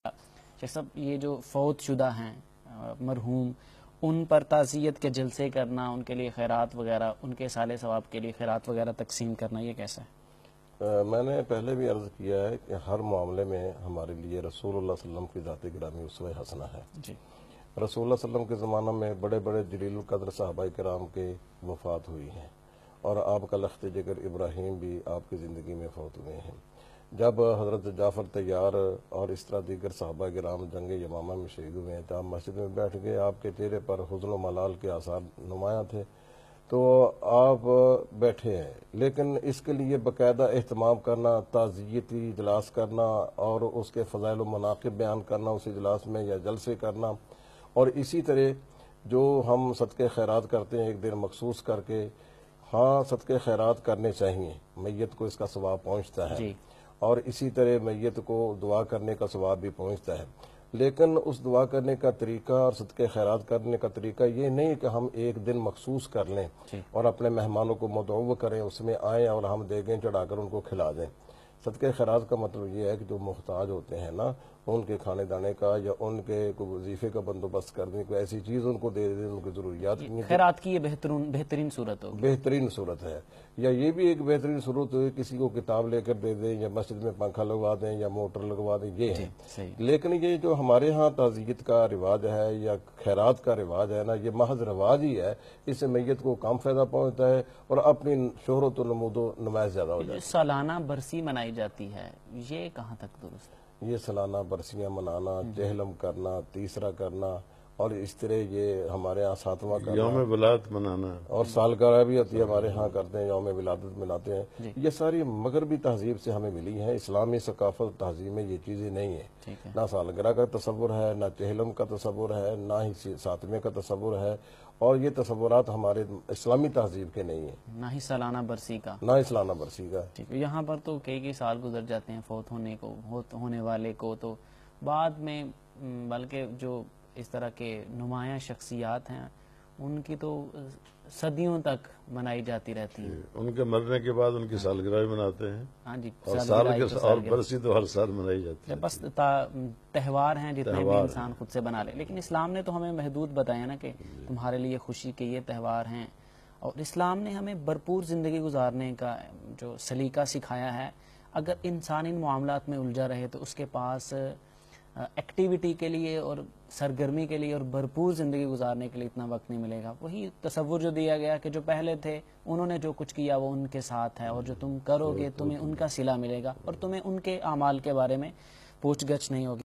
شیخ صاحب یہ جو فوت شدہ ہیں مرحوم، ان پر تعزیت کے جلسے کرنا، ان کے لیے خیرات وغیرہ، ان کے صالح ثواب کے لیے خیرات وغیرہ تقسیم کرنا، یہ کیسا ہے؟ میں نے پہلے بھی عرض کیا ہے کہ ہر معاملے میں ہمارے لیے رسول اللہ صلی اللہ علیہ وسلم کی ذات گرامی اسوہ حسنہ ہے۔ جی، رسول اللہ صلی اللہ علیہ وسلم کے زمانہ میں بڑے بڑے جلیل القدر صحابہ کرام کے وفات ہوئی ہیں، اور آپ کا لخت جگر ابراہیم بھی آپ کی زندگی میں فوت ہوئے ہیں۔ جب حضرت جعفر طیار اور اس طرح دیگر صحابہ کرام جنگ یمامہ میں شہید ہوئے ہیں، تو آپ مسجد میں بیٹھ گئے، آپ کے چہرے پر حزن و ملال کے آثار نمایاں تھے، تو آپ بیٹھے ہیں، لیکن اس کے لیے باقاعدہ اہتمام کرنا، تعزیتی اجلاس کرنا اور اس کے فضائل و مناقب بیان کرنا اس اجلاس میں یا جلسے کرنا، اور اسی طرح جو ہم صدقے خیرات کرتے ہیں ایک دن مخصوص کر کے، ہاں صدقے خیرات کرنے چاہیے، میت کو اس کا ثواب پہنچتا ہے، جی، اور اسی طرح میت کو دعا کرنے کا ثواب بھی پہنچتا ہے، لیکن اس دعا کرنے کا طریقہ اور صدقے خیرات کرنے کا طریقہ یہ نہیں کہ ہم ایک دن مخصوص کر لیں جی، اور اپنے مہمانوں کو مدعو کریں، اس میں آئیں اور ہم دیگیں چڑھا کر ان کو کھلا دیں۔ صدقے خیرات کا مطلب یہ ہے کہ جو محتاج ہوتے ہیں نا، ان کے کھانے دانے کا یا ان کے کوئی وظیفے کا بندوبست کرنے، کوئی ایسی چیز ان کو دے دیں، ان کی ضروریات کی خیرات کی یہ بہترین صورت ہوگی، بہترین صورت ہے۔ یا یہ بھی ایک بہترین صورت ہے، کسی کو کتاب لے کر دے دیں یا مسجد میں پنکھا لگوا دیں یا موٹر لگوا دیں، یہ ہے۔ صحیح۔ لیکن یہ جو ہمارے ہاں تعزیت کا رواج ہے یا خیرات کا رواج ہے نا، یہ محض رواج ہی ہے، اس سے میت کو کم فائدہ پہنچتا ہے اور اپنی شہرت و نمود و نمائش زیادہ ہو جاتی ہے۔ سالانہ برسی منائی جاتی ہے، یہ کہاں تک درست ہے؟ یہ سالانہ برسیاں منانا، چہلم کرنا، تیسرا کرنا، اور اس طرح یہ ہمارے ہاں ساتواں کرنا، یوم ولادت منانا، اور سالگرہ بھی ہوتی ہے ہمارے ہاں کرتے ہیں، یوم ولادت مناتے ہیں۔ جی، یہ ساری مغربی تہذیب سے ہمیں ملی ہیں، اسلامی ثقافت تہذیب میں یہ چیزیں نہیں ہیں۔ ٹھیک ہے، نہ سالگرہ کا تصور ہے، نہ چہلم کا تصور ہے، نہ ہی ساتویں کا تصور ہے، اور یہ تصورات ہمارے اسلامی تہذیب کے نہیں ہیں، نہ ہی سالانہ برسی کا۔ نہ اسلامہ برسی کا۔ ٹھیک ہے، یہاں پر تو کئی سال گزر جاتے ہیں فوت ہونے والے کو، تو بعد میں بلکہ جو اس طرح کے نمایاں شخصیات ہیں ان کی تو صدیوں تک منائی جاتی رہتی ہیں۔ ان کے مرنے کے بعد ان کی سالگرہ بھی مناتے ہیں، ہاں جی، اور برسی تو ہر سال منائی جاتی ہے۔ بس تہوار ہیں جتنے بھی انسان خود سے بنا لے، لیکن اسلام نے تو ہمیں محدود بتایا نا کہ تمہارے لیے خوشی کے یہ تہوار ہیں، اور اسلام نے ہمیں بھرپور زندگی گزارنے کا جو سلیقہ سکھایا ہے۔ اگر انسان ان معاملات میں الجھا رہے تو اس کے پاس ایکٹیویٹی کے لیے اور سرگرمی کے لیے اور بھرپور زندگی گزارنے کے لیے اتنا وقت نہیں ملے گا۔ وہی تصور جو دیا گیا کہ جو پہلے تھے انہوں نے جو کچھ کیا وہ ان کے ساتھ ہے، اور جو تم کرو گے تمہیں ان کا صلہ ملے گا، اور تمہیں ان کے اعمال کے بارے میں پوچھ گچھ نہیں ہوگی۔